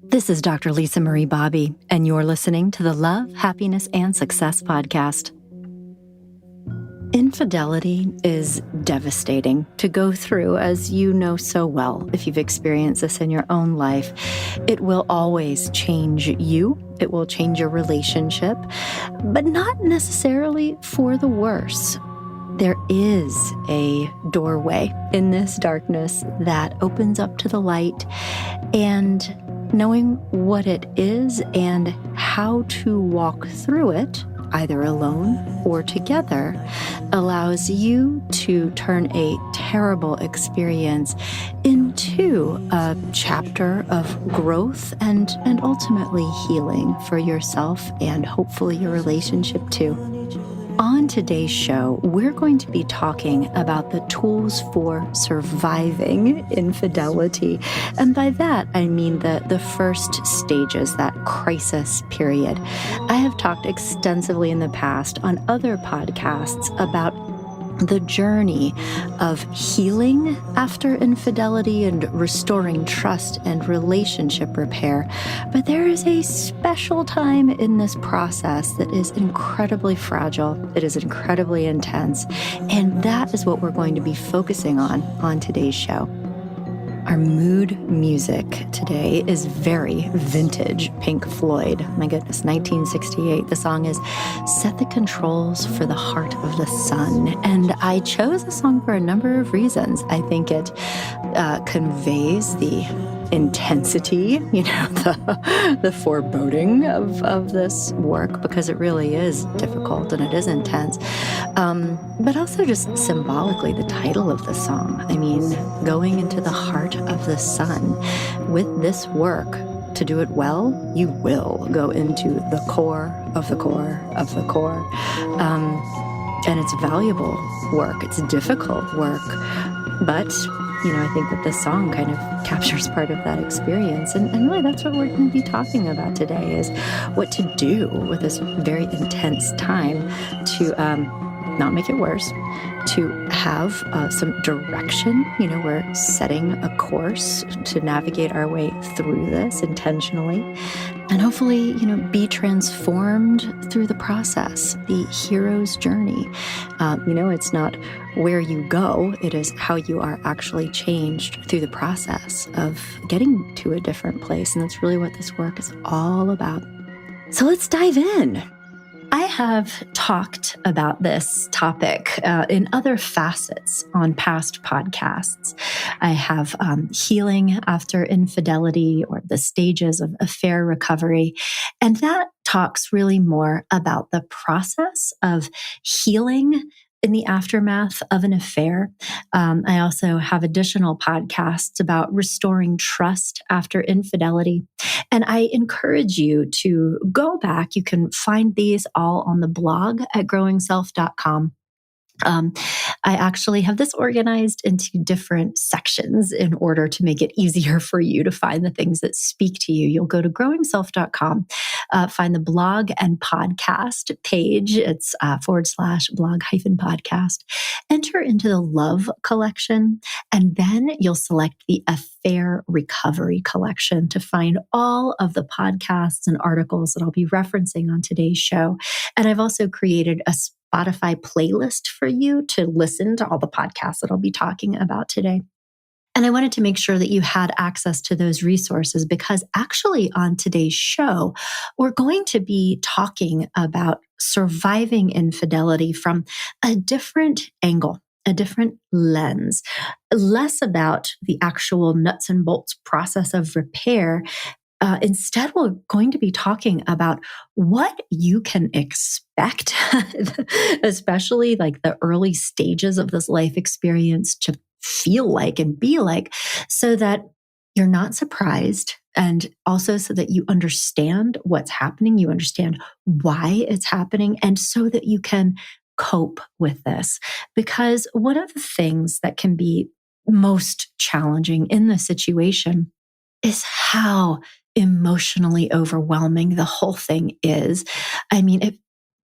This is Dr. Lisa Marie Bobby, and you're listening to the Love, Happiness, and Success podcast. Infidelity is devastating to go through, as you know so well if you've experienced this in your own life. It will always change you. It will change your relationship, but not necessarily for the worse. There is a doorway in this darkness that opens up to the light, and knowing what it is and how to walk through it, either alone or together, allows you to turn a terrible experience into a chapter of growth and ultimately healing for yourself and hopefully your relationship too. On today's show, we're going to be talking about the tools for surviving infidelity. And by that, I mean the first stages, that crisis period. I have talked extensively in the past on other podcasts about the journey of healing after infidelity and restoring trust and relationship repair. But there is a special time in this process that is incredibly fragile. It is incredibly intense. And that is what we're going to be focusing on today's show. Our mood music today is very vintage Pink Floyd. My goodness, 1968. The song is Set the Controls for the Heart of the Sun. And I chose the song for a number of reasons. I think it conveys the intensity, the foreboding of this work, because it really is difficult and it is intense. But also just symbolically, the title of the song. I mean, going into the heart of the sun. With this work, to do it well, you will go into the core of the core of the core. And it's valuable work. It's difficult work. But I think that this song kind of captures part of that experience. And really, that's what we're going to be talking about today, is what to do with this very intense time to not make it worse, to have some direction. We're setting a course to navigate our way through this intentionally, and hopefully, be transformed through the process, the hero's journey. It's not where you go, it is how you are actually changed through the process of getting to a different place. And that's really what this work is all about. So let's dive in. I have talked about this topic in other facets on past podcasts. I have healing after infidelity, or the stages of affair recovery. And that talks really more about the process of healing in the aftermath of an affair. I also have additional podcasts about restoring trust after infidelity. And I encourage you to go back. You can find these all on the blog at growingself.com. I actually have this organized into different sections in order to make it easier for you to find the things that speak to you. You'll go to growingself.com, find the blog and podcast page. It's /blog-podcast. Enter into the love collection, and then you'll select the affair recovery collection to find all of the podcasts and articles that I'll be referencing on today's show. And I've also created a Spotify playlist for you to listen to all the podcasts that I'll be talking about today. And I wanted to make sure that you had access to those resources, because actually on today's show, we're going to be talking about surviving infidelity from a different angle, a different lens, less about the actual nuts and bolts process of repair. Instead, we're going to be talking about what you can expect, especially like the early stages of this life experience, to feel like and be like, so that you're not surprised, and also so that you understand what's happening, you understand why it's happening, and so that you can cope with this. Because one of the things that can be most challenging in this situation is how emotionally overwhelming the whole thing is. I mean,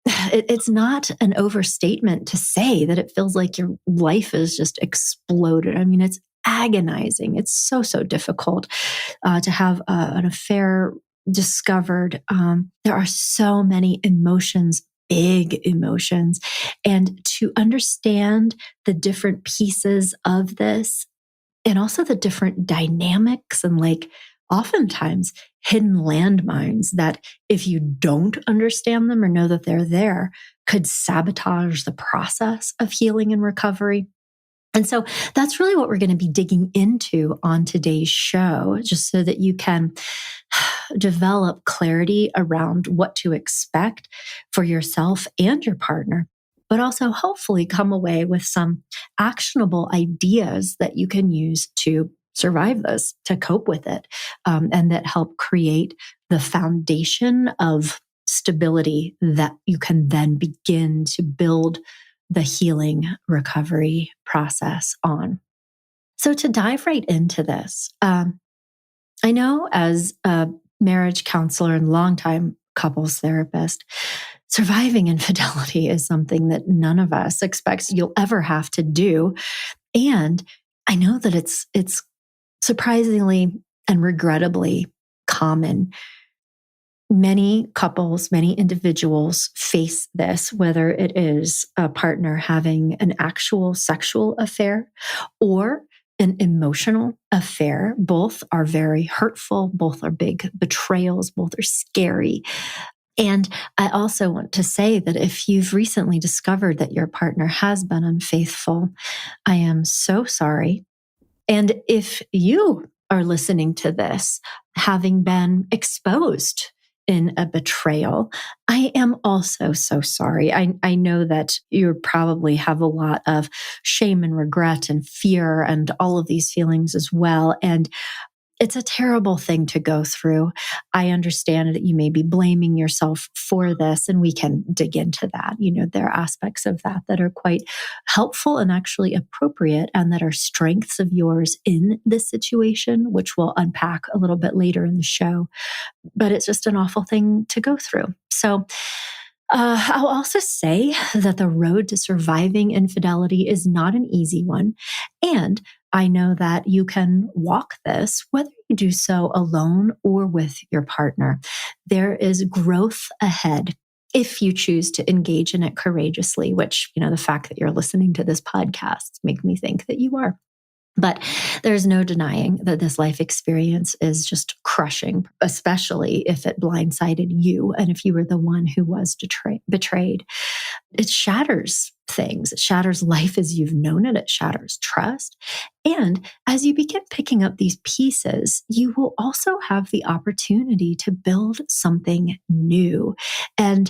it's not an overstatement to say that it feels like your life is just exploded. I mean, it's agonizing. It's so, so difficult to have an affair discovered. There are so many emotions, big emotions, and to understand the different pieces of this and also the different dynamics and like oftentimes hidden landmines that if you don't understand them or know that they're there could sabotage the process of healing and recovery. And so that's really what we're going to be digging into on today's show, just so that you can develop clarity around what to expect for yourself and your partner, but also hopefully come away with some actionable ideas that you can use to survive this, to cope with it, and that help create the foundation of stability that you can then begin to build the healing recovery process on. So to dive right into this, I know as a marriage counselor and longtime couples therapist, surviving infidelity is something that none of us expects you'll ever have to do. And I know that it's surprisingly and regrettably common. Many couples, many individuals face this, whether it is a partner having an actual sexual affair or an emotional affair. Both are very hurtful. Both are big betrayals. Both are scary. And I also want to say that if you've recently discovered that your partner has been unfaithful, I am so sorry. And if you are listening to this, having been exposed in a betrayal, I am also so sorry. I know that you probably have a lot of shame and regret and fear and all of these feelings as well. And it's a terrible thing to go through. I understand that you may be blaming yourself for this, and we can dig into that. You know, there are aspects of that that are quite helpful and actually appropriate, and that are strengths of yours in this situation, which we'll unpack a little bit later in the show. But it's just an awful thing to go through. So, I'll also say that the road to surviving infidelity is not an easy one. And I know that you can walk this, whether you do so alone or with your partner. There is growth ahead if you choose to engage in it courageously, which, you know, the fact that you're listening to this podcast make me think that you are. But there's no denying that this life experience is just crushing, especially if it blindsided you and if you were the one who was betrayed. It shatters things. It shatters life as you've known it. It shatters trust. And as you begin picking up these pieces, you will also have the opportunity to build something new. And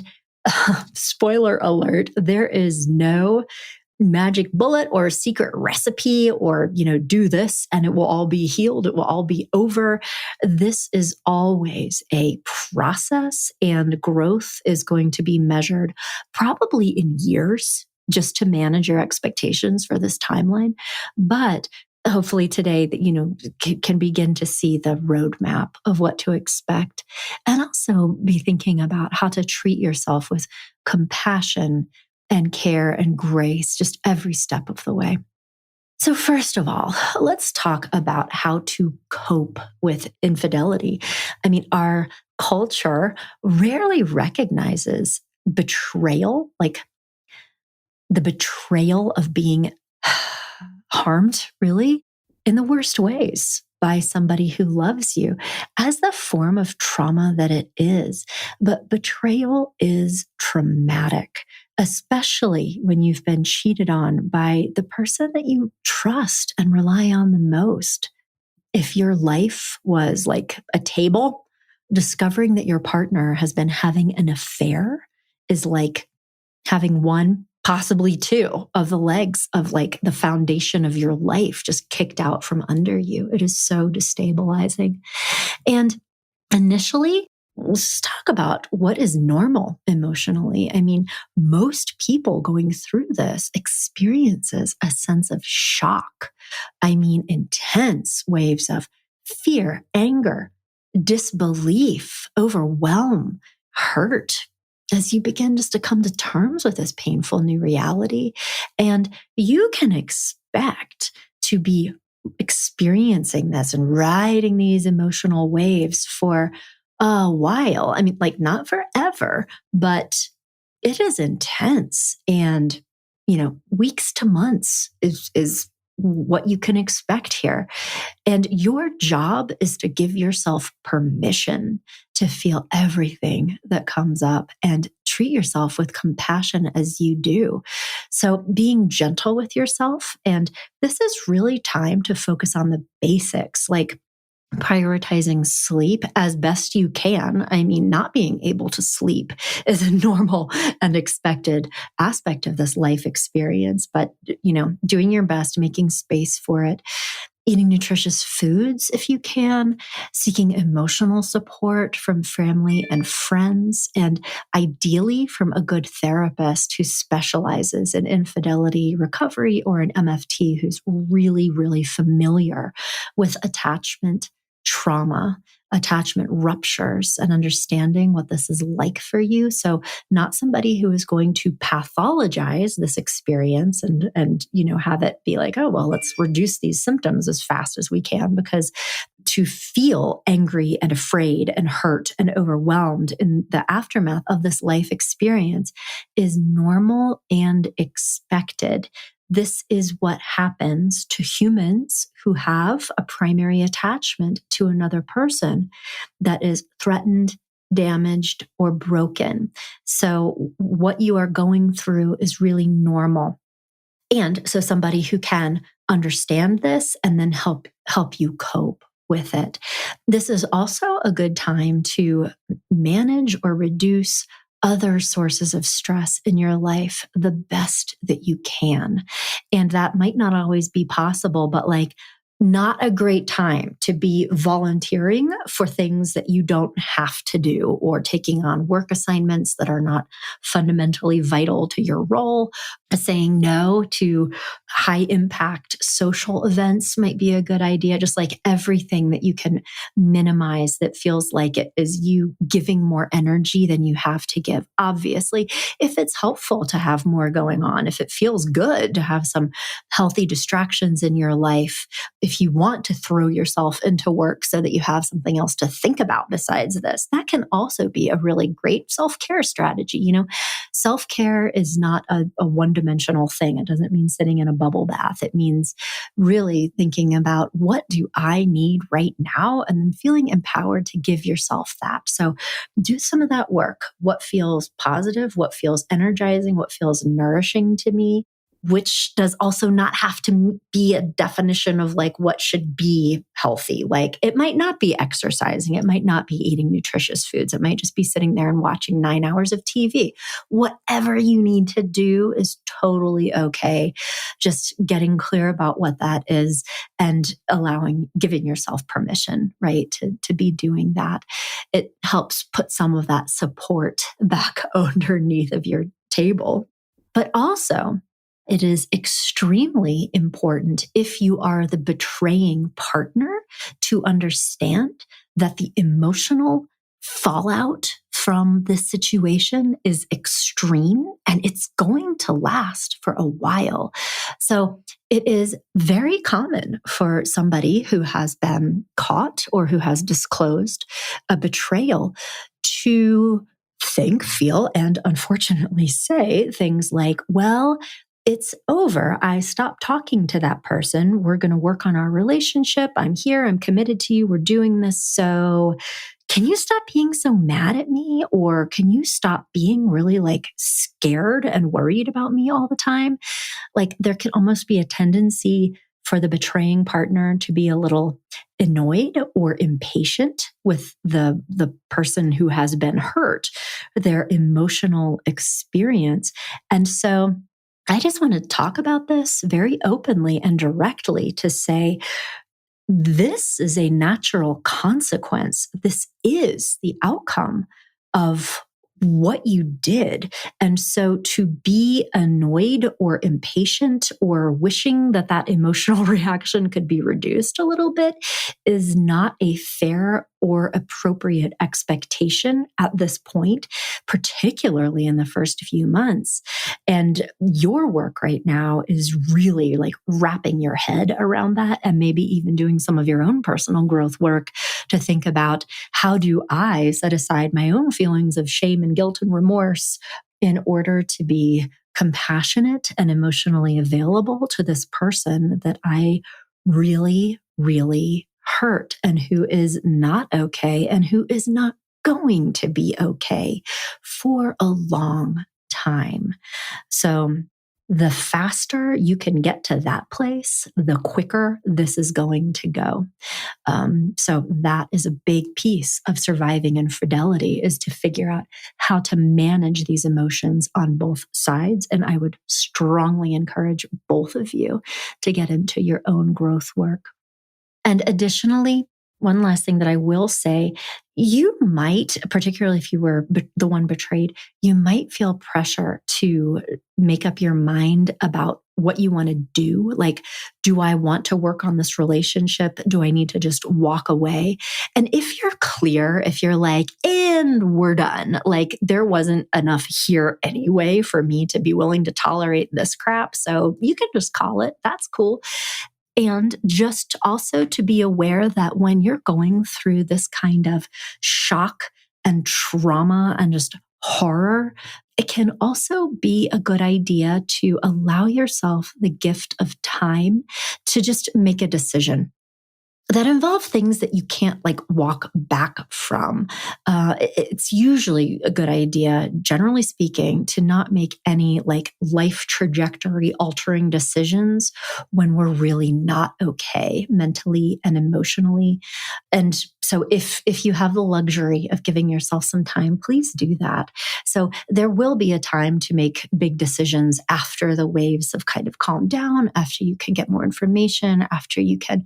spoiler alert, there is no magic bullet or secret recipe or, you know, do this and it will all be healed. It will all be over. This is always a process, and growth is going to be measured probably in years, just to manage your expectations for this timeline. But hopefully today that, you know, can begin to see the roadmap of what to expect, and also be thinking about how to treat yourself with compassion and care and grace just every step of the way. So first of all, let's talk about how to cope with infidelity. I mean, our culture rarely recognizes betrayal, like the betrayal of being harmed, really, in the worst ways by somebody who loves you, as the form of trauma that it is. But betrayal is traumatic, especially when you've been cheated on by the person that you trust and rely on the most. If your life was like a table, discovering that your partner has been having an affair is like having one, possibly two of the legs of like the foundation of your life just kicked out from under you. It is so destabilizing. And initially, let's talk about what is normal emotionally. I mean, most people going through this experiences a sense of shock. I mean, intense waves of fear, anger, disbelief, overwhelm, hurt, as you begin just to come to terms with this painful new reality. And you can expect to be experiencing this and riding these emotional waves for a while. I mean, like not forever, but it is intense. And, weeks to months is what you can expect here. And your job is to give yourself permission to feel everything that comes up and treat yourself with compassion as you do. So being gentle with yourself. And this is really time to focus on the basics, like prioritizing sleep as best you can. I mean, not being able to sleep is a normal and expected aspect of this life experience, but, doing your best, making space for it, eating nutritious foods if you can, seeking emotional support from family and friends, and ideally from a good therapist who specializes in infidelity recovery or an MFT who's really, really familiar with attachment trauma, attachment ruptures, and understanding what this is like for you. So not somebody who is going to pathologize this experience and have it be like, oh, well, let's reduce these symptoms as fast as we can, because to feel angry and afraid and hurt and overwhelmed in the aftermath of this life experience is normal and expected. This is what happens to humans who have a primary attachment to another person that is threatened, damaged, or broken. So what you are going through is really normal. And so somebody who can understand this and then help you cope with it. This is also a good time to manage or reduce other sources of stress in your life the best that you can. And that might not always be possible, but like not a great time to be volunteering for things that you don't have to do, or taking on work assignments that are not fundamentally vital to your role. Saying no to high impact social events might be a good idea. Just like everything that you can minimize that feels like it is you giving more energy than you have to give. Obviously, if it's helpful to have more going on, if it feels good to have some healthy distractions in your life, if you want to throw yourself into work so that you have something else to think about besides this, that can also be a really great self-care strategy. Self-care is not a one-dimensional thing. It doesn't mean sitting in a bubble bath. It means really thinking about, what do I need right now? And then feeling empowered to give yourself that. So do some of that work. What feels positive? What feels energizing? What feels nourishing to me? Which does also not have to be a definition of like what should be healthy. Like it might not be exercising. It might not be eating nutritious foods. It might just be sitting there and watching 9 hours of TV. Whatever you need to do is totally okay. Just getting clear about what that is and giving yourself permission, right, to be doing that. It helps put some of that support back underneath of your table. But also, it is extremely important, if you are the betraying partner, to understand that the emotional fallout from this situation is extreme and it's going to last for a while. So it is very common for somebody who has been caught or who has disclosed a betrayal to think, feel, and unfortunately say things like, well, it's over. I stopped talking to that person. We're going to work on our relationship. I'm here. I'm committed to you. We're doing this. So can you stop being so mad at me? Or can you stop being really like scared and worried about me all the time? Like there can almost be a tendency for the betraying partner to be a little annoyed or impatient with the person who has been hurt, their emotional experience. And so I just want to talk about this very openly and directly to say, this is a natural consequence. This is the outcome of what you did. And so to be annoyed or impatient or wishing that emotional reaction could be reduced a little bit is not a fair or appropriate expectation at this point, particularly in the first few months. And your work right now is really like wrapping your head around that and maybe even doing some of your own personal growth work to think about, how do I set aside my own feelings of shame and guilt and remorse in order to be compassionate and emotionally available to this person that I really, really hurt and who is not okay and who is not going to be okay for a long time. So the faster you can get to that place, the quicker this is going to go. So that is a big piece of surviving infidelity, is to figure out how to manage these emotions on both sides. And I would strongly encourage both of you to get into your own growth work. And additionally, one last thing that I will say, you might, particularly if you were the one betrayed, you might feel pressure to make up your mind about what you want to do. Like, do I want to work on this relationship? Do I need to just walk away? And if you're clear, if you're like, and we're done, like there wasn't enough here anyway for me to be willing to tolerate this crap, so you can just call it, that's cool. And just also to be aware that when you're going through this kind of shock and trauma and just horror, it can also be a good idea to allow yourself the gift of time to just make a decision that involve things that you can't like walk back from. It's usually a good idea, generally speaking, to not make any like life trajectory altering decisions when we're really not okay mentally and emotionally. And so if you have the luxury of giving yourself some time, please do that. So there will be a time to make big decisions after the waves have kind of calmed down, after you can get more information, after you can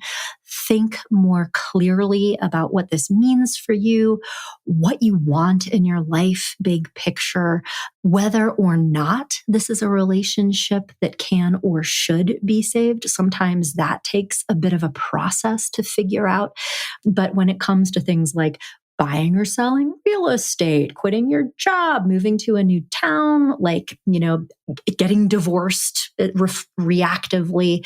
think more clearly about what this means for you, what you want in your life, big picture, whether or not this is a relationship that can or should be saved. Sometimes that takes a bit of a process to figure out. But when it comes to things like buying or selling real estate, quitting your job, moving to a new town, like, getting divorced reactively,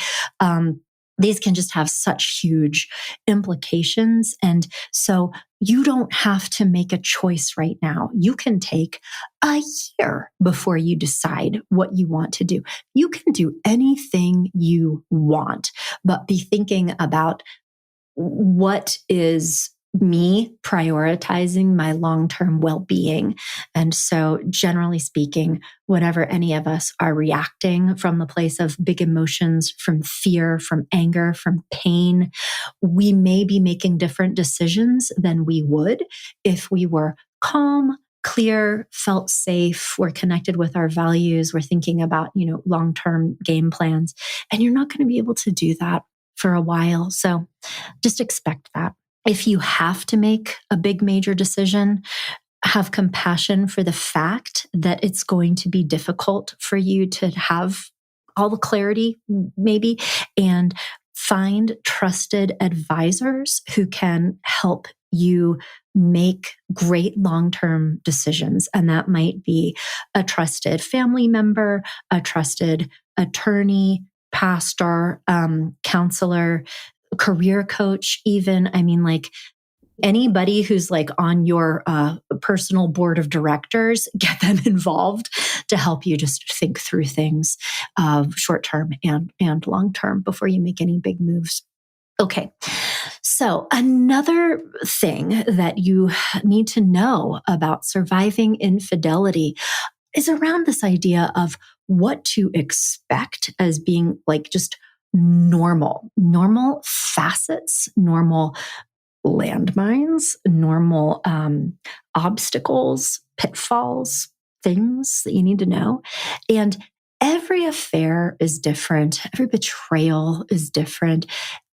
these can just have such huge implications. And so you don't have to make a choice right now. You can take a year before you decide what you want to do. You can do anything you want, but be thinking about, what is me prioritizing my long-term well-being? And so generally speaking, whenever any of us are reacting from the place of big emotions, from fear, from anger, from pain, we may be making different decisions than we would if we were calm, clear, felt safe, we're connected with our values, we're thinking about, long-term game plans. And you're not going to be able to do that for a while. So just expect that. If you have to make a big major decision, have compassion for the fact that it's going to be difficult for you to have all the clarity, maybe, and find trusted advisors who can help you make great long-term decisions. And that might be a trusted family member, a trusted attorney, pastor, counselor, career coach, even. I mean, like anybody who's like on your personal board of directors, get them involved to help you just think through things short-term and long-term before you make any big moves. Okay. So another thing that you need to know about surviving infidelity is around this idea of what to expect as being like just normal facets, normal landmines, normal obstacles, pitfalls, things that you need to know. And every affair is different. Every betrayal is different.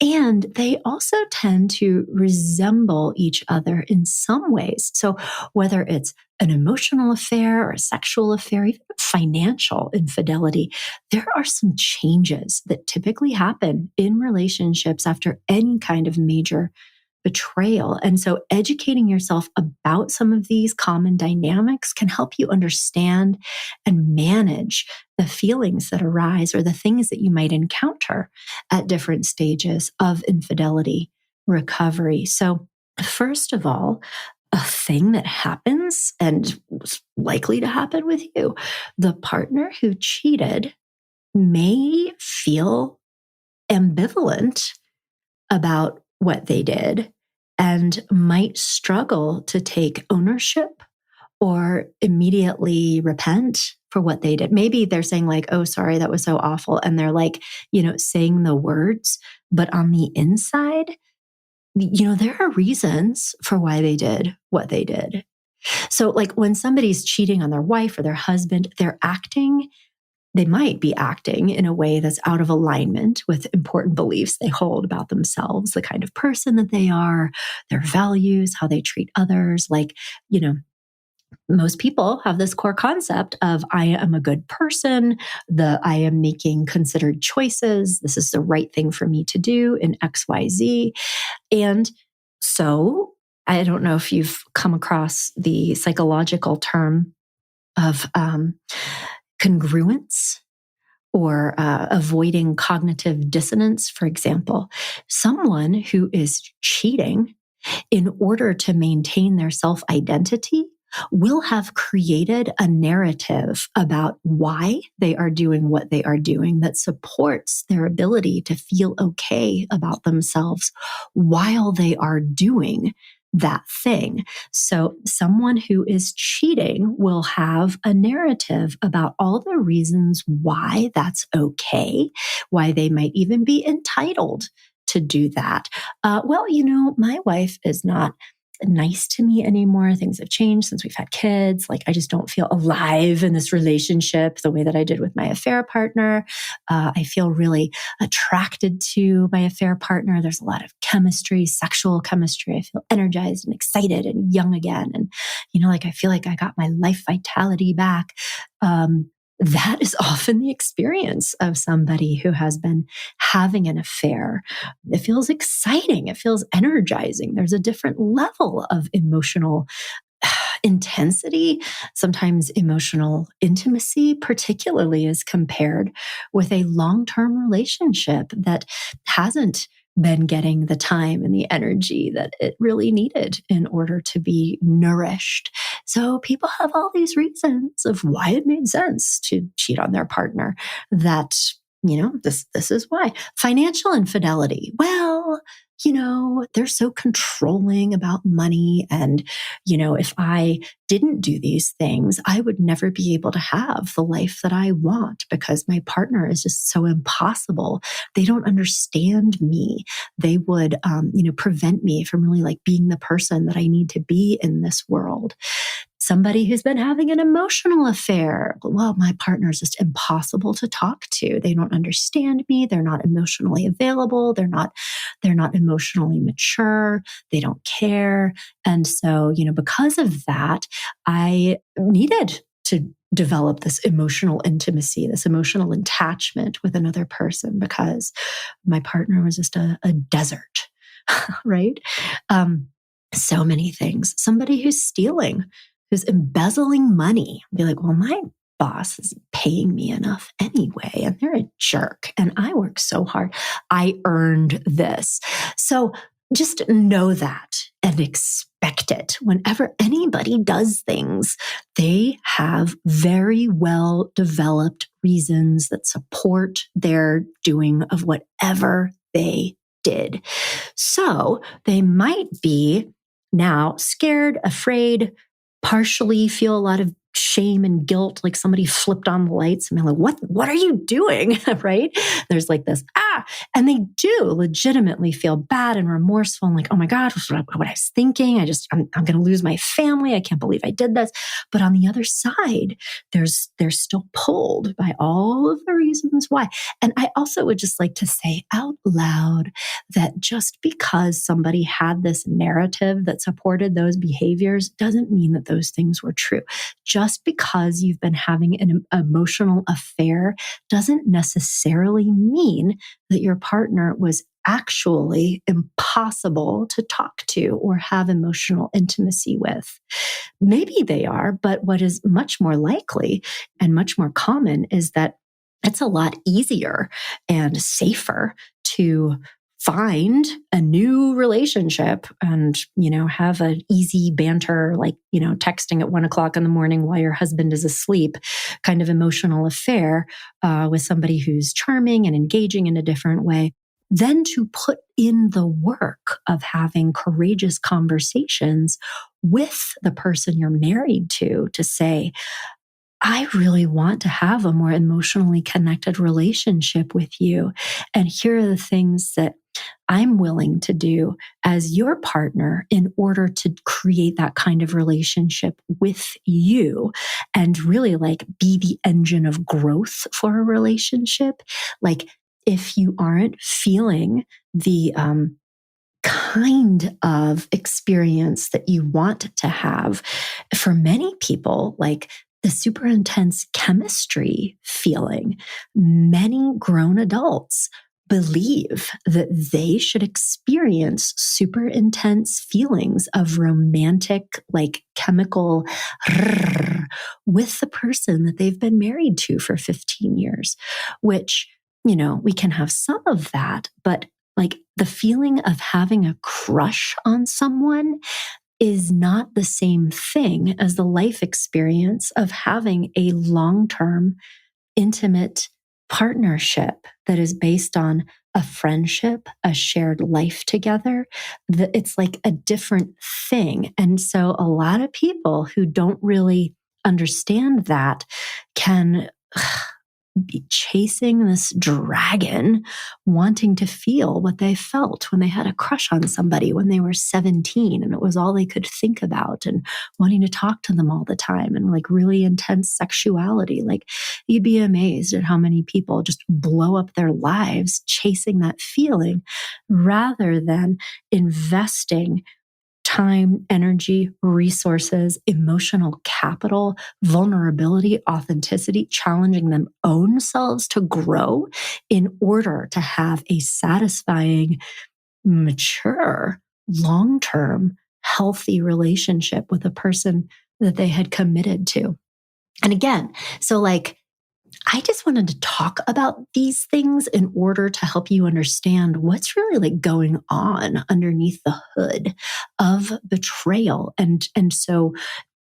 And they also tend to resemble each other in some ways. So whether it's an emotional affair or a sexual affair, even financial infidelity, there are some changes that typically happen in relationships after any kind of major betrayal. And so educating yourself about some of these common dynamics can help you understand and manage the feelings that arise or the things that you might encounter at different stages of infidelity recovery. So, first of all, a thing that happens and was likely to happen with you, the partner who cheated may feel ambivalent about what they did and might struggle to take ownership or immediately repent for what they did. Maybe they're saying like, oh, sorry, that was so awful. And they're like, saying the words, but on the inside, there are reasons for why they did what they did. So like when somebody's cheating on their wife or their husband, they might be acting in a way that's out of alignment with important beliefs they hold about themselves, the kind of person that they are, their values, how they treat others. Like, most people have this core concept of I am a good person, I am making considered choices. This is the right thing for me to do in XYZ. And so I don't know if you've come across the psychological term of congruence or avoiding cognitive dissonance, for example. Someone who is cheating in order to maintain their self-identity will have created a narrative about why they are doing what they are doing that supports their ability to feel okay about themselves while they are doing that thing. So someone who is cheating will have a narrative about all the reasons why that's okay, why they might even be entitled to do that. My wife is not nice to me anymore. Things have changed since we've had kids. Like, I just don't feel alive in this relationship the way that I did with my affair partner. I feel really attracted to my affair partner. There's a lot of chemistry, sexual chemistry. I feel energized and excited and young again. And, I feel like I got my life vitality back. That is often the experience of somebody who has been having an affair. It feels exciting. It feels energizing. There's a different level of emotional intensity, sometimes emotional intimacy, particularly as compared with a long-term relationship that hasn't been getting the time and the energy that it really needed in order to be nourished. So people have all these reasons of why it made sense to cheat on their partner. That, this is why. Financial infidelity. Well, they're so controlling about money. And, if I didn't do these things, I would never be able to have the life that I want because my partner is just so impossible. They don't understand me. They would, prevent me from really like being the person that I need to be in this world. Somebody who's been having an emotional affair. Well, my partner is just impossible to talk to. They don't understand me. They're not emotionally available. They're not emotionally mature. They don't care. And so, because of that, I needed to develop this emotional intimacy, this emotional attachment with another person because my partner was just a desert, right? So many things. Somebody who's stealing, who's embezzling money. Be like, well, my boss is paying me enough anyway, and they're a jerk, and I work so hard. I earned this. So just know that and expect it. Whenever anybody does things, they have very well developed reasons that support their doing of whatever they did. So they might be now scared, afraid, partially feel a lot of shame and guilt, like somebody flipped on the lights and they're like, what are you doing? Right? There's like this, and they do legitimately feel bad and remorseful and like, oh my God, what I was thinking. I'm going to lose my family. I can't believe I did this. But on the other side, they're still pulled by all of the reasons why. And I also would just like to say out loud that just because somebody had this narrative that supported those behaviors doesn't mean that those things were true. Just because you've been having an emotional affair doesn't necessarily mean that your partner was actually impossible to talk to or have emotional intimacy with. Maybe they are, but what is much more likely and much more common is that it's a lot easier and safer to find a new relationship and, have an easy banter, like, texting at 1 o'clock in the morning while your husband is asleep, kind of emotional affair with somebody who's charming and engaging in a different way, than to put in the work of having courageous conversations with the person you're married to say, I really want to have a more emotionally connected relationship with you. And here are the things that I'm willing to do as your partner in order to create that kind of relationship with you and really like be the engine of growth for a relationship. Like if you aren't feeling the, kind of experience that you want to have. For many people, like the super intense chemistry feeling, many grown adults believe that they should experience super intense feelings of romantic, like chemical with the person that they've been married to for 15 years, which, we can have some of that, but like the feeling of having a crush on someone is not the same thing as the life experience of having a long-term, intimate partnership that is based on a friendship, a shared life together. It's like a different thing. And so a lot of people who don't really understand that can be chasing this dragon, wanting to feel what they felt when they had a crush on somebody when they were 17 and it was all they could think about, and wanting to talk to them all the time, and like really intense sexuality. Like you'd be amazed at how many people just blow up their lives chasing that feeling rather than investing time, energy, resources, emotional capital, vulnerability, authenticity, challenging them own selves to grow in order to have a satisfying, mature, long-term, healthy relationship with a person that they had committed to. And again, so like, I just wanted to talk about these things in order to help you understand what's really like going on underneath the hood of betrayal. And so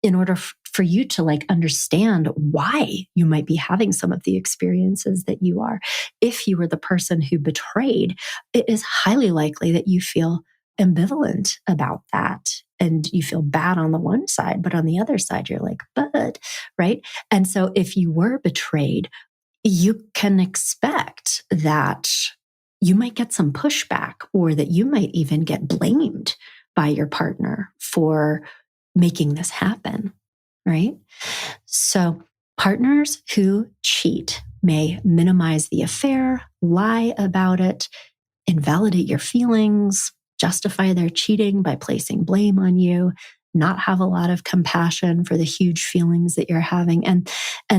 in order for you to like understand why you might be having some of the experiences that you are, if you were the person who betrayed, it is highly likely that you feel ambivalent about that. And you feel bad on the one side, but on the other side, you're like, but, right? And so if you were betrayed, you can expect that you might get some pushback, or that you might even get blamed by your partner for making this happen, right? So partners who cheat may minimize the affair, lie about it, invalidate your feelings, justify their cheating by placing blame on you, not have a lot of compassion for the huge feelings that you're having. And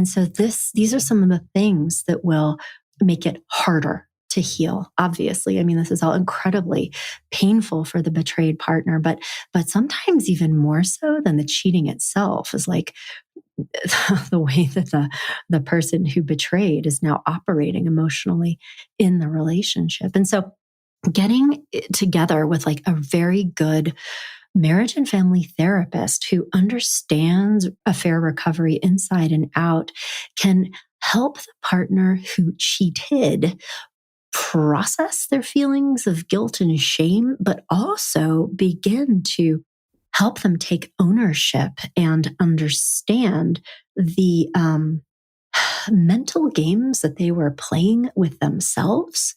so these are some of the things that will make it harder to heal. Obviously, I mean, this is all incredibly painful for the betrayed partner, but sometimes even more so than the cheating itself is like the way that the person who betrayed is now operating emotionally in the relationship. And so getting together with like a very good marriage and family therapist who understands affair recovery inside and out can help the partner who cheated process their feelings of guilt and shame, but also begin to help them take ownership and understand the mental games that they were playing with themselves,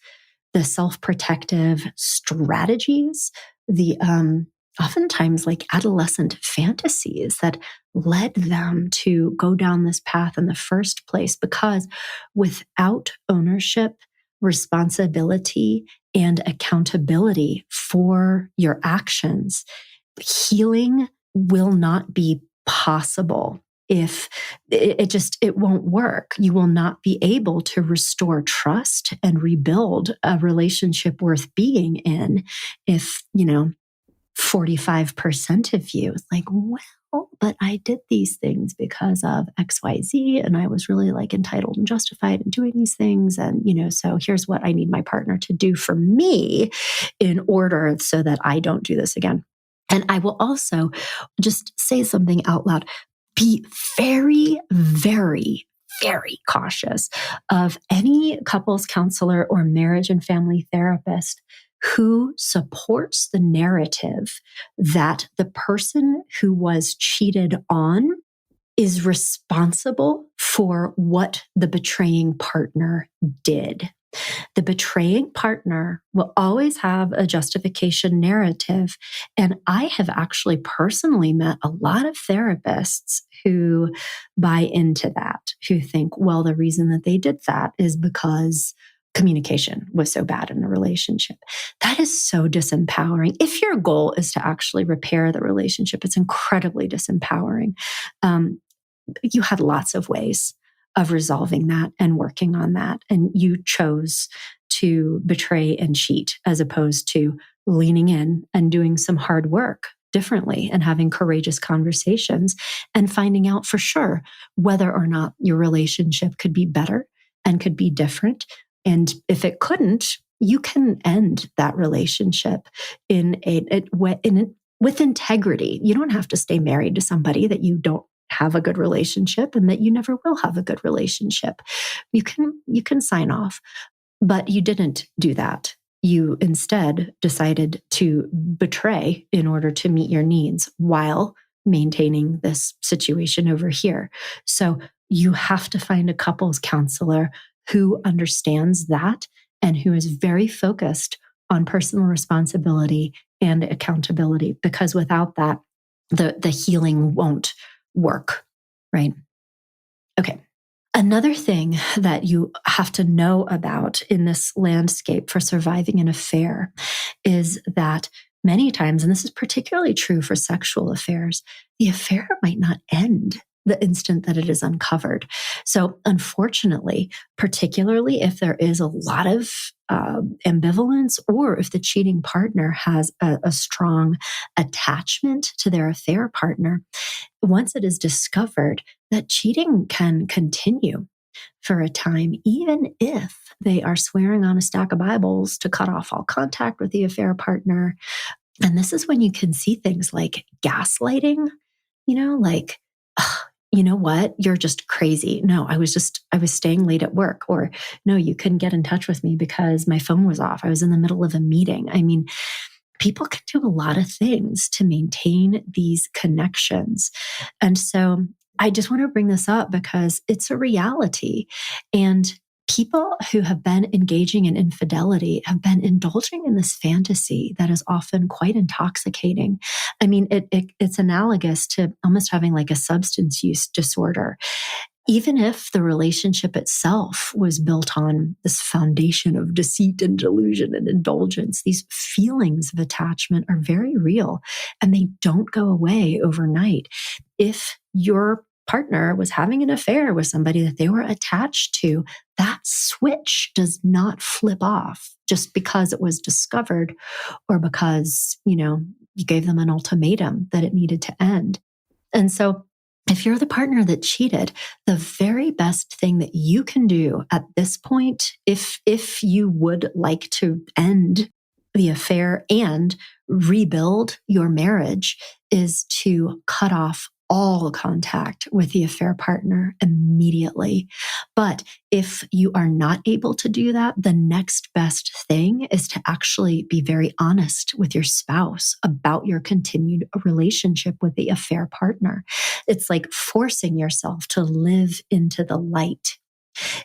the self-protective strategies, the oftentimes like adolescent fantasies that led them to go down this path in the first place. Because without ownership, responsibility, and accountability for your actions, healing will not be possible. if it won't work. You will not be able to restore trust and rebuild a relationship worth being in if, 45% of you is like, well, but I did these things because of XYZ, and I was really like entitled and justified in doing these things. And, so here's what I need my partner to do for me in order so that I don't do this again. And I will also just say something out loud. Be very, very, very cautious of any couples counselor or marriage and family therapist who supports the narrative that the person who was cheated on is responsible for what the betraying partner did. The betraying partner will always have a justification narrative. And I have actually personally met a lot of therapists who buy into that, who think, well, the reason that they did that is because communication was so bad in the relationship. That is so disempowering. If your goal is to actually repair the relationship, it's incredibly disempowering. You had lots of ways of resolving that and working on that. And you chose to betray and cheat as opposed to leaning in and doing some hard work differently and having courageous conversations and finding out for sure whether or not your relationship could be better and could be different. And if it couldn't, you can end that relationship with integrity. You don't have to stay married to somebody that you don't have a good relationship and that you never will have a good relationship. You can sign off, but you didn't do that. You instead decided to betray in order to meet your needs while maintaining this situation over here. So you have to find a couples counselor who understands that and who is very focused on personal responsibility and accountability, because without that, the healing won't work, right? Okay. Another thing that you have to know about in this landscape for surviving an affair is that many times, and this is particularly true for sexual affairs, the affair might not end the instant that it is uncovered. So unfortunately, particularly if there is a lot of ambivalence, or if the cheating partner has a strong attachment to their affair partner, once it is discovered, that cheating can continue for a time, even if they are swearing on a stack of Bibles to cut off all contact with the affair partner. And this is when you can see things like gaslighting, like, you know what? You're just crazy. No, I was staying late at work. Or no, you couldn't get in touch with me because my phone was off. I was in the middle of a meeting. I mean, people can do a lot of things to maintain these connections. And so I just want to bring this up because it's a reality. And people who have been engaging in infidelity have been indulging in this fantasy that is often quite intoxicating. I mean, it's analogous to almost having like a substance use disorder. Even if the relationship itself was built on this foundation of deceit and delusion and indulgence, these feelings of attachment are very real and they don't go away overnight. If your partner was having an affair with somebody that they were attached to, that switch does not flip off just because it was discovered or because, you gave them an ultimatum that it needed to end. And so if you're the partner that cheated, the very best thing that you can do at this point, if you would like to end the affair and rebuild your marriage, is to cut off all contact with the affair partner immediately. But if you are not able to do that, the next best thing is to actually be very honest with your spouse about your continued relationship with the affair partner. It's like forcing yourself to live into the light.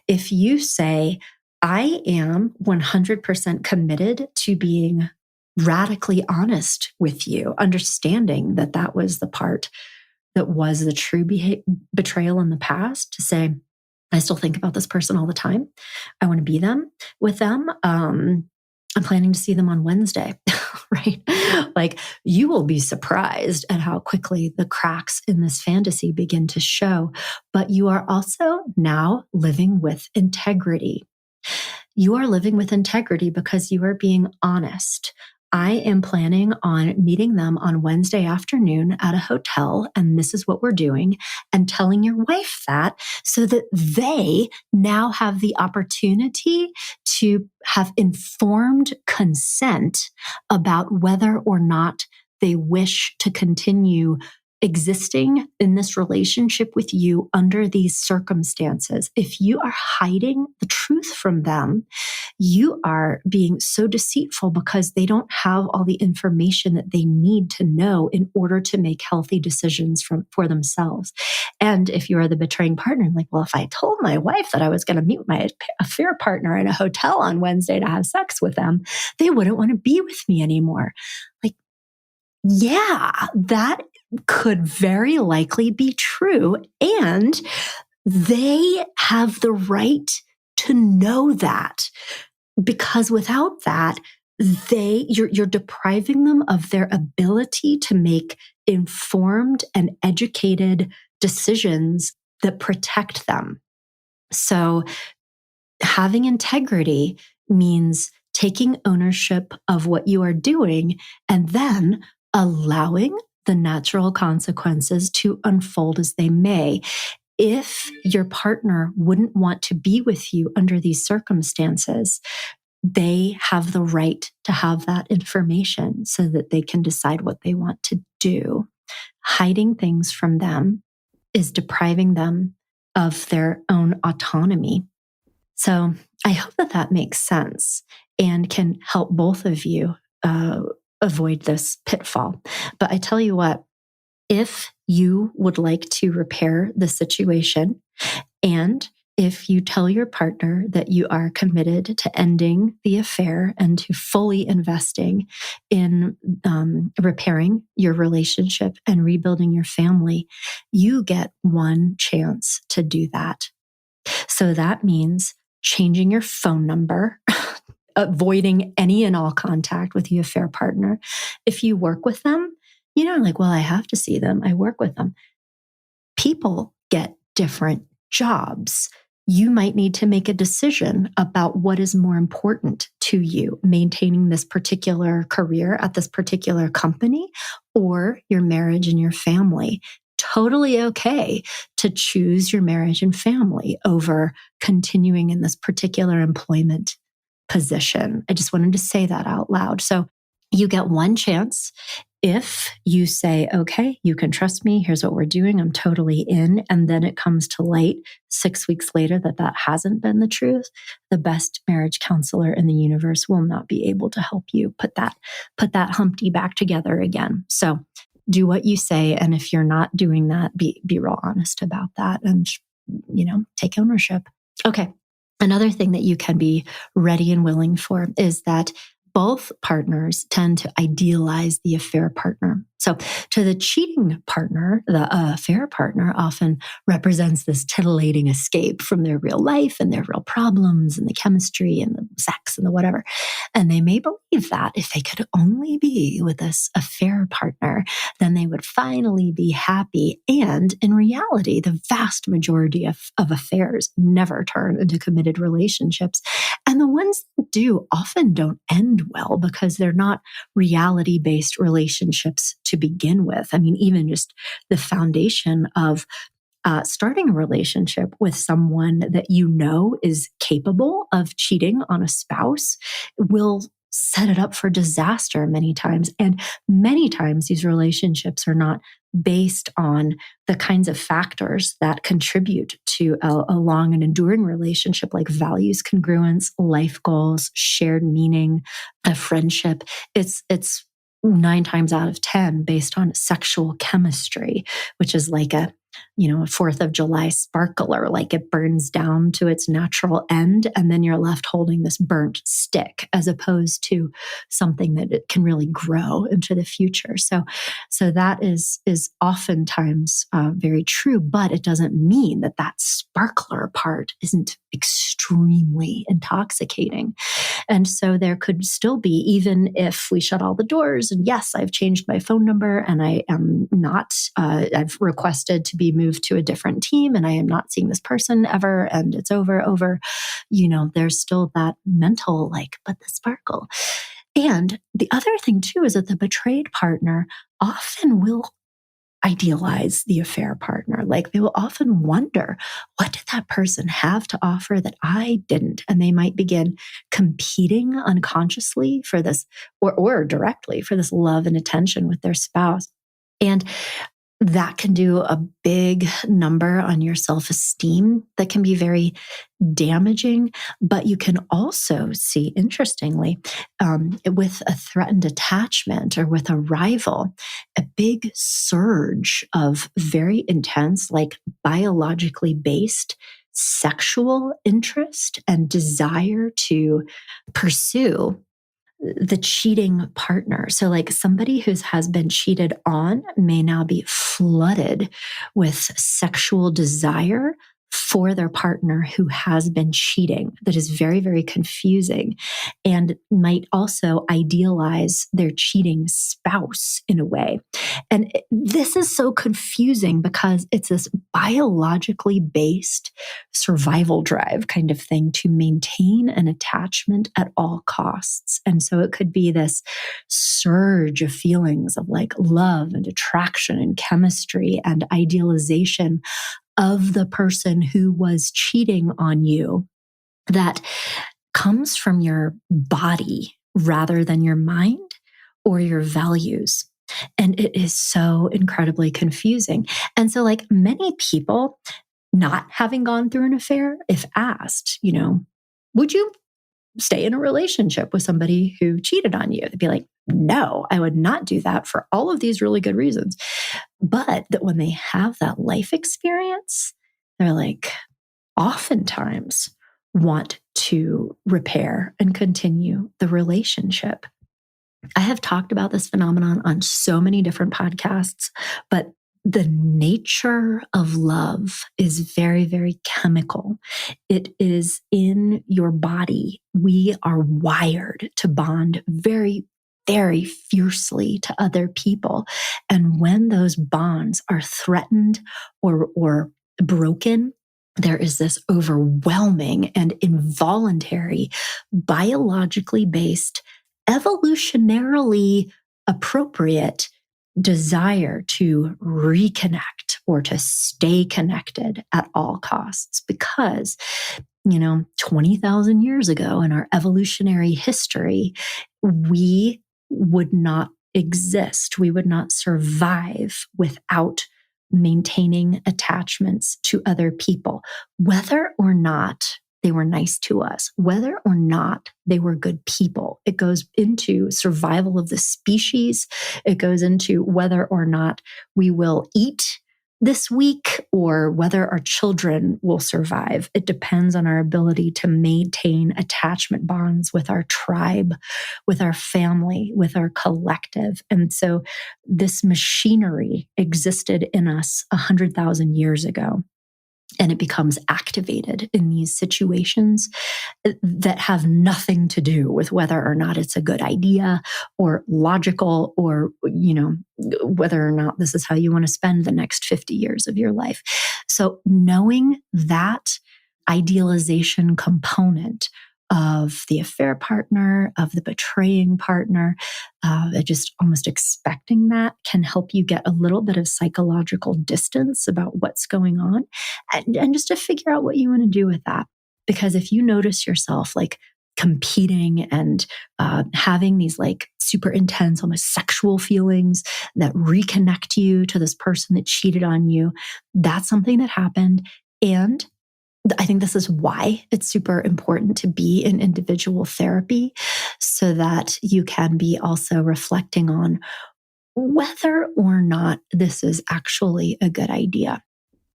If you say, I am 100% committed to being radically honest with you, understanding that that was the part that was the true betrayal in the past, to say, I still think about this person all the time. I want to be with them. I'm planning to see them on Wednesday. right? Like, you will be surprised at how quickly the cracks in this fantasy begin to show. But you are also now living with integrity. You are living with integrity because you are being honest. I am planning on meeting them on Wednesday afternoon at a hotel, and this is what we're doing, and telling your wife that so that they now have the opportunity to have informed consent about whether or not they wish to continue existing in this relationship with you under these circumstances. If you are hiding the truth from them, you are being so deceitful because they don't have all the information that they need to know in order to make healthy decisions for themselves. And if you are the betraying partner, like, well, if I told my wife that I was going to meet my affair partner in a hotel on Wednesday to have sex with them, they wouldn't want to be with me anymore. Like, yeah, that could very likely be true. And they have the right to know that, because without that, you're depriving them of their ability to make informed and educated decisions that protect them. So having integrity means taking ownership of what you are doing and then allowing the natural consequences to unfold as they may. If your partner wouldn't want to be with you under these circumstances, they have the right to have that information so that they can decide what they want to do. Hiding things from them is depriving them of their own autonomy. So I hope that that makes sense and can help both of you avoid this pitfall. But I tell you what, if you would like to repair the situation, and if you tell your partner that you are committed to ending the affair and to fully investing in repairing your relationship and rebuilding your family, you get one chance to do that. So that means changing your phone number, avoiding any and all contact with your affair partner. If you work with them, like, well, I have to see them. I work with them. People get different jobs. You might need to make a decision about what is more important to you, maintaining this particular career at this particular company or your marriage and your family. Totally okay to choose your marriage and family over continuing in this particular employment position. I just wanted to say that out loud. So you get one chance. If you say, okay, you can trust me, here's what we're doing, I'm totally in, and then it comes to light 6 weeks later that that hasn't been the truth, the best marriage counselor in the universe will not be able to help you put that Humpty back together again. So do what you say, and if you're not doing that, be real honest about that and, take ownership. Okay. Another thing that you can be ready and willing for is that both partners tend to idealize the affair partner. So to the cheating partner, the affair partner often represents this titillating escape from their real life and their real problems and the chemistry and the sex and the whatever. And they may believe that if they could only be with this affair partner, then they would finally be happy. And in reality, the vast majority of affairs never turn into committed relationships. And the ones that do often don't end well because they're not reality-based relationships to begin with. I mean, even just the foundation of starting a relationship with someone that is capable of cheating on a spouse will set it up for disaster many times. And many times these relationships are not based on the kinds of factors that contribute to a long and enduring relationship, like values congruence, life goals, shared meaning, a friendship. It's 9 times out of 10 based on sexual chemistry, which is like a a 4th of July sparkler, like it burns down to its natural end. And then you're left holding this burnt stick as opposed to something that it can really grow into the future. So that is oftentimes very true, but it doesn't mean that that sparkler part isn't extremely intoxicating. And so there could still be, even if we shut all the doors, and yes, I've changed my phone number and I am not, I've requested to be moved to a different team and I am not seeing this person ever and it's over, there's still that mental, but the sparkle. And the other thing too is that the betrayed partner often will idealize the affair partner. Like they will often wonder, what did that person have to offer that I didn't? And they might begin competing unconsciously for this or directly for this love and attention with their spouse. And that can do a big number on your self-esteem that can be very damaging. But you can also see, interestingly, with a threatened attachment or with a rival, a big surge of very intense, biologically based sexual interest and desire to pursue the cheating partner. So somebody who has been cheated on may now be flooded with sexual desire for their partner who has been cheating. That is very, very confusing and might also idealize their cheating spouse in a way. And this is so confusing because it's this biologically based survival drive kind of thing to maintain an attachment at all costs. And so it could be this surge of feelings of love and attraction and chemistry and idealization of the person who was cheating on you that comes from your body rather than your mind or your values. And it is so incredibly confusing. And so many people not having gone through an affair, if asked, would you stay in a relationship with somebody who cheated on you? They'd be like, no, I would not do that for all of these really good reasons. But that when they have that life experience, they're oftentimes want to repair and continue the relationship. I have talked about this phenomenon on so many different podcasts, but the nature of love is very, very chemical. It is in your body. We are wired to bond very, very fiercely to other people. And when those bonds are threatened or broken, there is this overwhelming and involuntary, biologically based, evolutionarily appropriate desire to reconnect or to stay connected at all costs. Because, 20,000 years ago in our evolutionary history, we would not exist. We would not survive without maintaining attachments to other people, whether or not they were nice to us, whether or not they were good people. It goes into survival of the species. It goes into whether or not we will eat this week or whether our children will survive. It depends on our ability to maintain attachment bonds with our tribe, with our family, with our collective. And so this machinery existed in us 100,000 years ago. And it becomes activated in these situations that have nothing to do with whether or not it's a good idea or logical or, whether or not this is how you want to spend the next 50 years of your life. So knowing that idealization component of the affair partner, of the betraying partner, just almost expecting that can help you get a little bit of psychological distance about what's going on and just to figure out what you want to do with that. Because if you notice yourself competing and having these super intense, almost sexual feelings that reconnect you to this person that cheated on you, that's something that happened. And I think this is why it's super important to be in individual therapy so that you can be also reflecting on whether or not this is actually a good idea.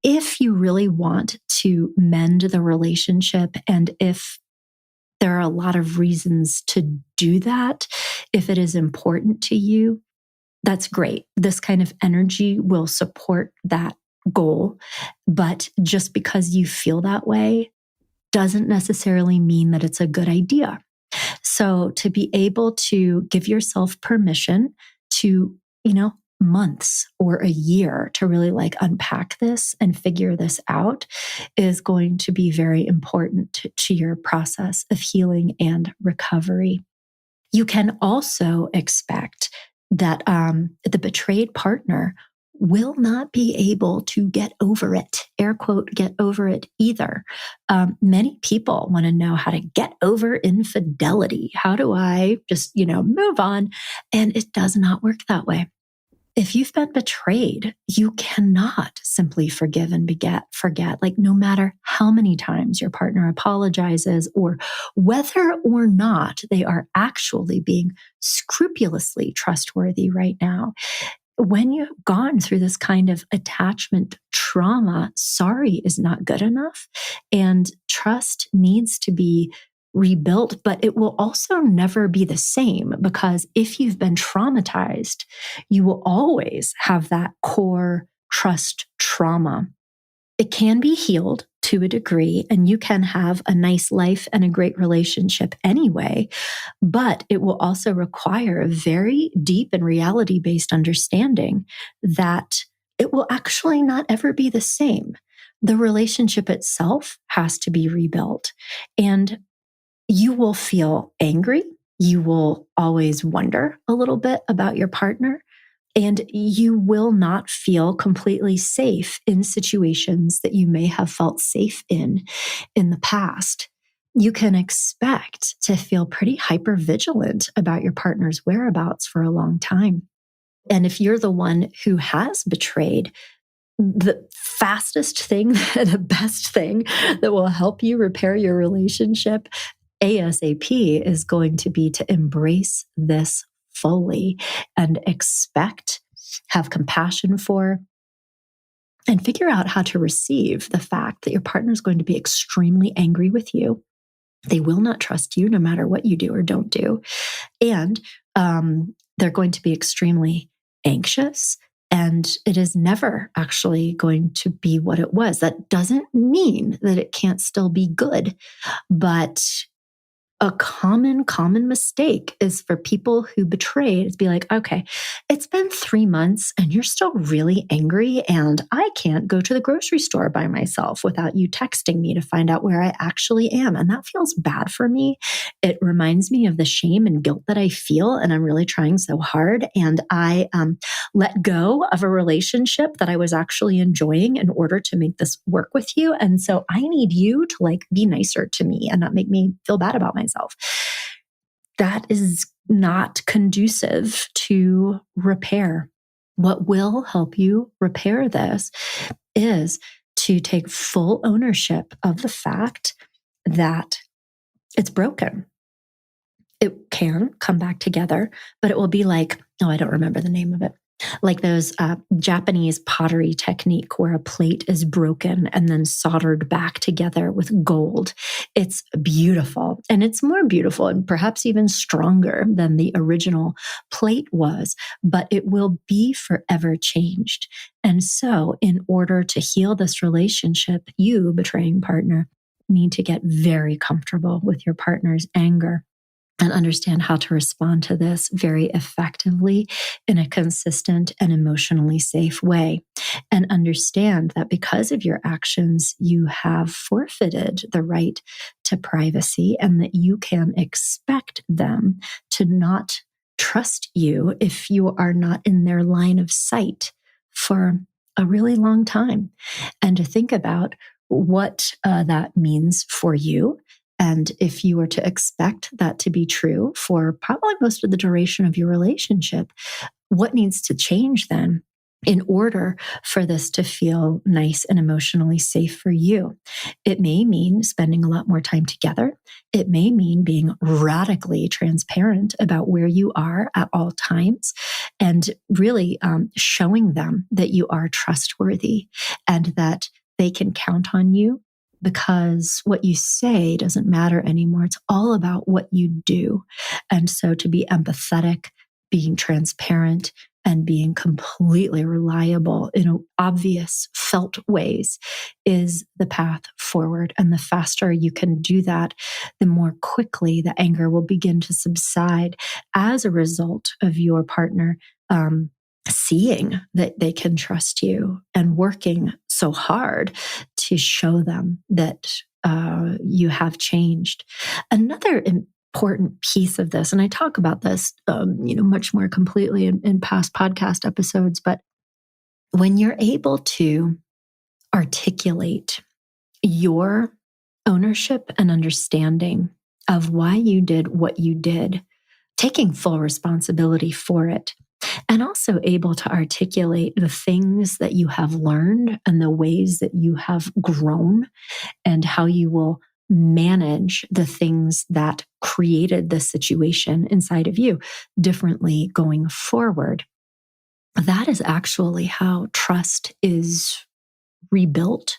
if you really want to mend the relationship, and if there are a lot of reasons to do that, if it is important to you, that's great. This kind of energy will support that goal. But just because you feel that way doesn't necessarily mean that it's a good idea. So to be able to give yourself permission to, months or a year to really unpack this and figure this out is going to be very important to your process of healing and recovery. You can also expect that the betrayed partner will not be able to get over it, air quote, get over it either. Many people want to know how to get over infidelity. How do I just, move on? And it does not work that way. If you've been betrayed, you cannot simply forgive and forget. No matter how many times your partner apologizes or whether or not they are actually being scrupulously trustworthy right now. When you've gone through this kind of attachment trauma, sorry is not good enough, and trust needs to be rebuilt, but it will also never be the same, because if you've been traumatized, you will always have that core trust trauma. It can be healed to a degree, and you can have a nice life and a great relationship anyway, but it will also require a very deep and reality-based understanding that it will actually not ever be the same. The relationship itself has to be rebuilt, and you will feel angry. You will always wonder a little bit about your partner, and you will not feel completely safe in situations that you may have felt safe in the past. You can expect to feel pretty hypervigilant about your partner's whereabouts for a long time. And if you're the one who has betrayed, the fastest thing, the best thing that will help you repair your relationship ASAP is going to be to embrace this fully and expect, have compassion for, and figure out how to receive the fact that your partner is going to be extremely angry with you. They will not trust you no matter what you do or don't do. And they're going to be extremely anxious. And it is never actually going to be what it was. That doesn't mean that it can't still be good, but a common mistake is for people who betray is be like, okay, it's been 3 months and you're still really angry, and I can't go to the grocery store by myself without you texting me to find out where I actually am. And that feels bad for me. It reminds me of the shame and guilt that I feel, and I'm really trying so hard. And I let go of a relationship that I was actually enjoying in order to make this work with you. And so I need you to be nicer to me and not make me feel bad about myself. That is not conducive to repair. What will help you repair this is to take full ownership of the fact that it's broken. It can come back together, but it will be like, oh, I don't remember the name of it. Like those Japanese pottery technique where a plate is broken and then soldered back together with gold. It's beautiful, and it's more beautiful and perhaps even stronger than the original plate was, but it will be forever changed. And so in order to heal this relationship, you, betraying partner, need to get very comfortable with your partner's anger and understand how to respond to this very effectively in a consistent and emotionally safe way. And understand that because of your actions, you have forfeited the right to privacy, and that you can expect them to not trust you if you are not in their line of sight for a really long time. And to think about what that means for you. And if you were to expect that to be true for probably most of the duration of your relationship, what needs to change then in order for this to feel nice and emotionally safe for you. It may mean spending a lot more time together. It may mean being radically transparent about where you are at all times and really showing them that you are trustworthy and that they can count on you, because what you say doesn't matter anymore. It's all about what you do. And so to be empathetic, being transparent, and being completely reliable in obvious, felt ways is the path forward. And the faster you can do that, the more quickly the anger will begin to subside as a result of your partner seeing that they can trust you and working so hard to show them that you have changed. Another important piece of this, and I talk about this, much more completely in past podcast episodes, but when you're able to articulate your ownership and understanding of why you did what you did, taking full responsibility for it, and also able to articulate the things that you have learned and the ways that you have grown and how you will manage the things that created the situation inside of you differently going forward. That is actually how trust is rebuilt,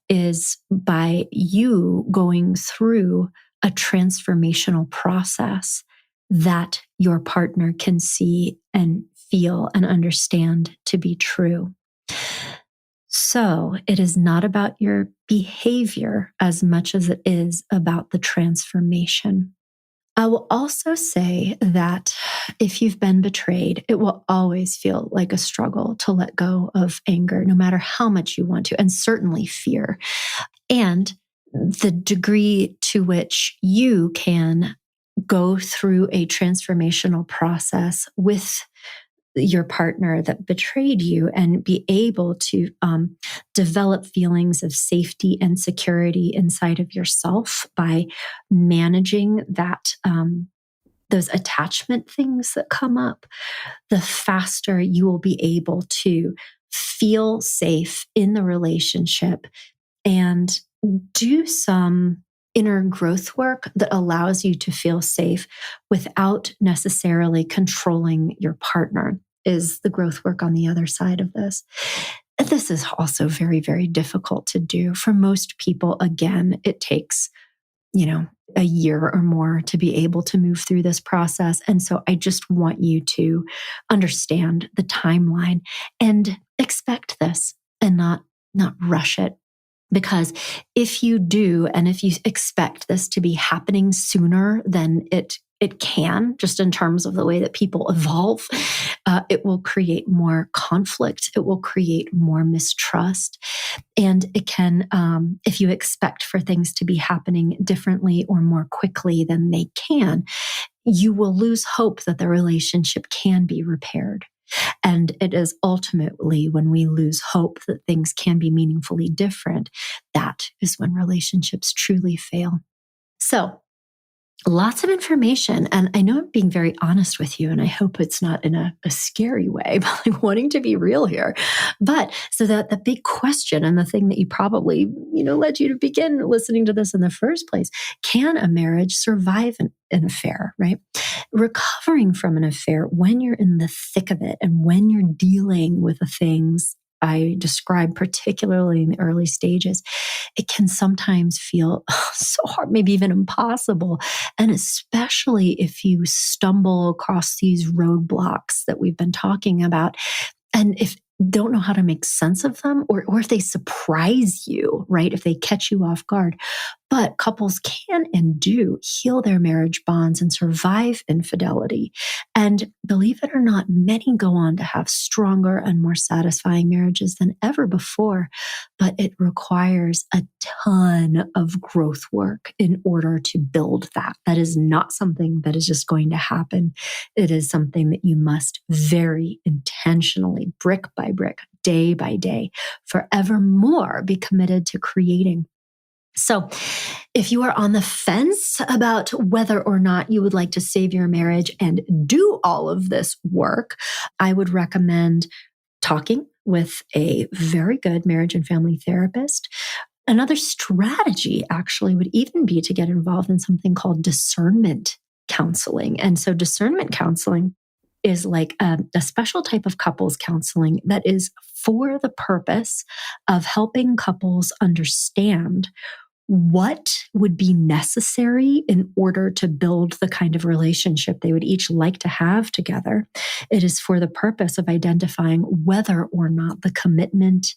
is by you going through a transformational process that your partner can see and feel and understand to be true. So it is not about your behavior as much as it is about the transformation. I will also say that if you've been betrayed, it will always feel like a struggle to let go of anger, no matter how much you want to, and certainly fear. And the degree to which you can go through a transformational process with your partner that betrayed you and be able to develop feelings of safety and security inside of yourself by managing that those attachment things that come up, the faster you will be able to feel safe in the relationship and do some inner growth work that allows you to feel safe without necessarily controlling your partner, is the growth work on the other side of this. And this is also very, very difficult to do. For most people, again, it takes, a year or more to be able to move through this process. And so I just want you to understand the timeline and expect this and not rush it. Because if you do, and if you expect this to be happening sooner than it can, just in terms of the way that people evolve, it will create more conflict. It will create more mistrust. And it can, if you expect for things to be happening differently or more quickly than they can, you will lose hope that the relationship can be repaired. And it is ultimately when we lose hope that things can be meaningfully different, that is when relationships truly fail. So, lots of information. And I know I'm being very honest with you, and I hope it's not in a scary way, but like wanting to be real here. But so that the big question and the thing that you probably, led you to begin listening to this in the first place, can a marriage survive an affair, right? Recovering from an affair when you're in the thick of it and when you're dealing with the things I described, particularly in the early stages, it can sometimes feel so hard, maybe even impossible. And especially if you stumble across these roadblocks that we've been talking about, and if don't know how to make sense of them, or if they surprise you, right? If they catch you off guard. But couples can and do heal their marriage bonds and survive infidelity. And believe it or not, many go on to have stronger and more satisfying marriages than ever before. But it requires a ton of growth work in order to build that. That is not something that is just going to happen. It is something that you must very intentionally, brick by brick, day by day, forevermore be committed to creating. So if you are on the fence about whether or not you would like to save your marriage and do all of this work, I would recommend talking with a very good marriage and family therapist. Another strategy actually would even be to get involved in something called discernment counseling. And so discernment counseling is like a special type of couples counseling that is for the purpose of helping couples understand what would be necessary in order to build the kind of relationship they would each like to have together. It is for the purpose of identifying whether or not the commitment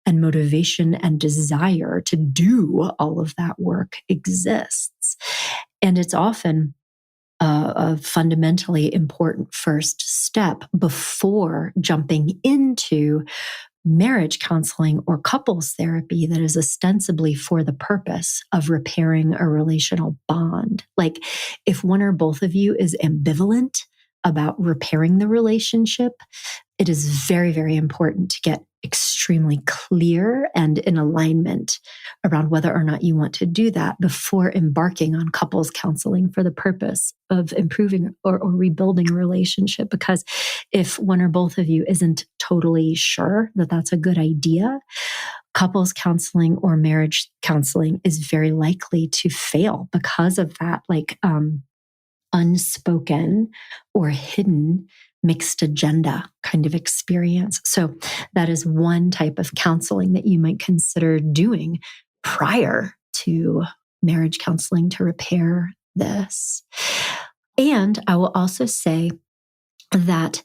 and motivation and desire to do all of that work exists. And it's often a fundamentally important first step before jumping into marriage counseling or couples therapy that is ostensibly for the purpose of repairing a relational bond. Like if one or both of you is ambivalent about repairing the relationship, it is very, very important to get extremely clear and in alignment around whether or not you want to do that before embarking on couples counseling for the purpose of improving or rebuilding a relationship. Because if one or both of you isn't totally sure that that's a good idea, couples counseling or marriage counseling is very likely to fail because of that, unspoken or hidden mixed agenda kind of experience. So that is one type of counseling that you might consider doing prior to marriage counseling to repair this. And I will also say that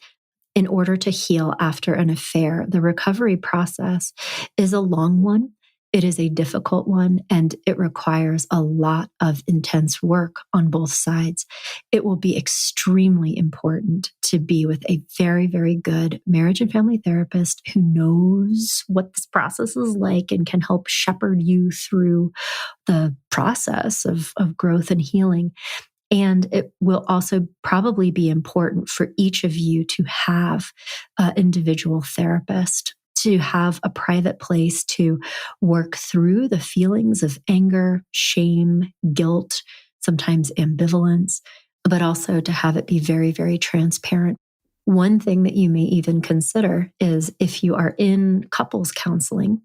in order to heal after an affair, the recovery process is a long one. It is a difficult one, and it requires a lot of intense work on both sides. It will be extremely important to be with a very, very good marriage and family therapist who knows what this process is like and can help shepherd you through the process of growth and healing. And it will also probably be important for each of you to have an individual therapist, to have a private place to work through the feelings of anger, shame, guilt, sometimes ambivalence, but also to have it be very, very transparent. One thing that you may even consider is if you are in couples counseling,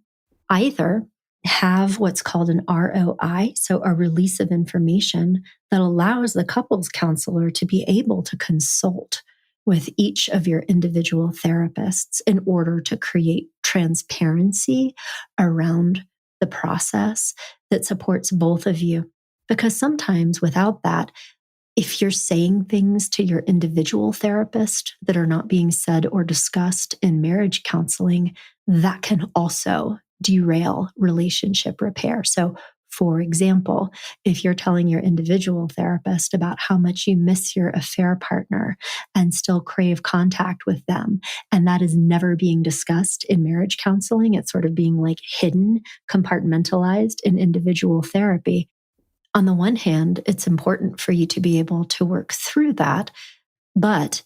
either have what's called an ROI, so a release of information that allows the couples counselor to be able to consult with each of your individual therapists in order to create transparency around the process that supports both of you. Because sometimes without that, if you're saying things to your individual therapist that are not being said or discussed in marriage counseling, that can also derail relationship repair. So, for example, if you're telling your individual therapist about how much you miss your affair partner and still crave contact with them, and that is never being discussed in marriage counseling, it's sort of being like hidden, compartmentalized in individual therapy. On the one hand, it's important for you to be able to work through that. But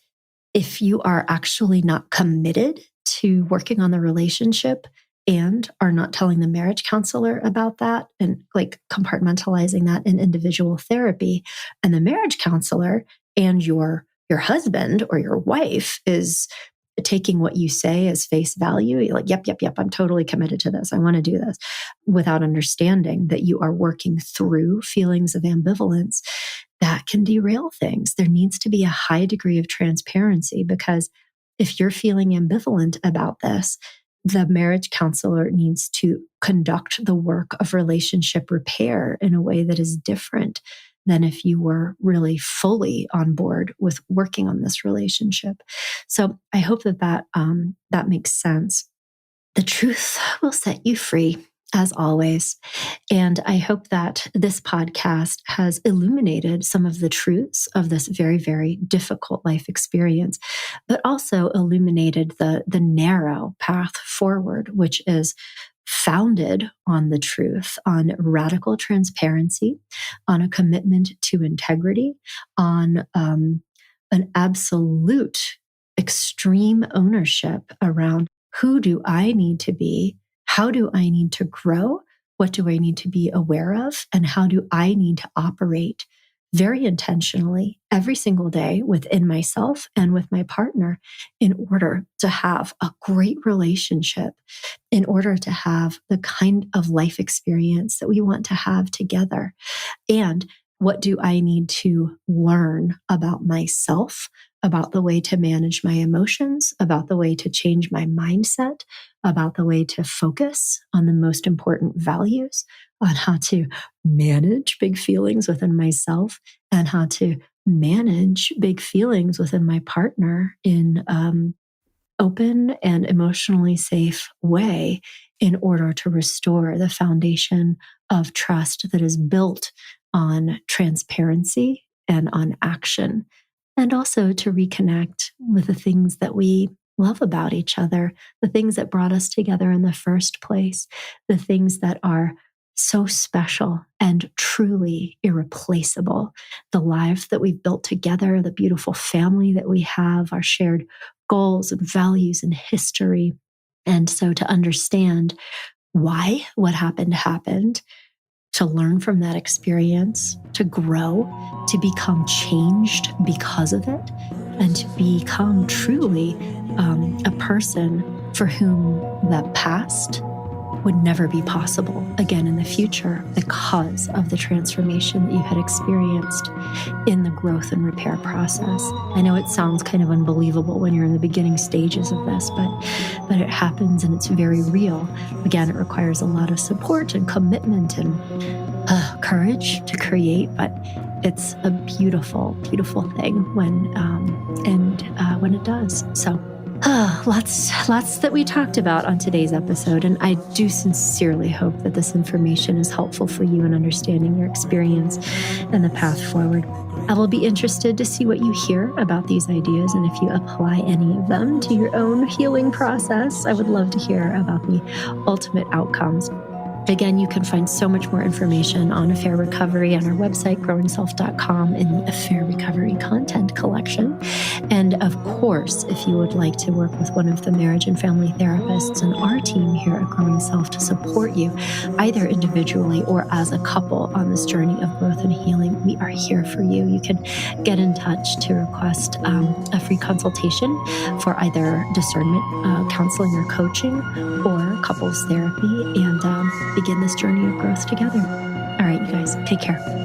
if you are actually not committed to working on the relationship and are not telling the marriage counselor about that and like compartmentalizing that in individual therapy, and the marriage counselor and your husband or your wife is taking what you say as face value, you're like, yep, I'm totally committed to this. I want to do this, without understanding that you are working through feelings of ambivalence, that can derail things. There needs to be a high degree of transparency, because if you're feeling ambivalent about this, the marriage counselor needs to conduct the work of relationship repair in a way that is different than if you were really fully on board with working on this relationship. So I hope that makes sense. The truth will set you free, as always. And I hope that this podcast has illuminated some of the truths of this very, very difficult life experience, but also illuminated the narrow path forward, which is founded on the truth, on radical transparency, on a commitment to integrity, on an absolute extreme ownership around who do I need to be? How do I need to grow? What do I need to be aware of? And how do I need to operate very intentionally every single day within myself and with my partner in order to have a great relationship, in order to have the kind of life experience that we want to have together. And what do I need to learn about myself, about the way to manage my emotions, about the way to change my mindset, about the way to focus on the most important values, on how to manage big feelings within myself, and how to manage big feelings within my partner in open and emotionally safe way in order to restore the foundation of trust that is built on transparency and on action, and also to reconnect with the things that we love about each other, the things that brought us together in the first place, the things that are so special and truly irreplaceable, the life that we've built together, the beautiful family that we have, our shared goals and values and history. And so to understand why what happened, to learn from that experience, to grow, to become changed because of it, and to become truly a person for whom the past would never be possible again in the future because of the transformation that you had experienced in the growth and repair process. I know it sounds kind of unbelievable when you're in the beginning stages of this, but it happens and it's very real. Again, it requires a lot of support and commitment and courage to create, but it's a beautiful, beautiful thing when it does. So lots that we talked about on today's episode, and I do sincerely hope that this information is helpful for you in understanding your experience and the path forward. I will be interested to see what you hear about these ideas, and if you apply any of them to your own healing process. I would love to hear about the ultimate outcomes. Again, you can find so much more information on Affair Recovery on our website, growingself.com, in the Affair Recovery content collection. And of course, if you would like to work with one of the marriage and family therapists in our team here at Growing Self to support you, either individually or as a couple on this journey of growth and healing, we are here for you. You can get in touch to request a free consultation for either discernment counseling or coaching or couples therapy, and begin this journey of growth together. All right, you guys, take care.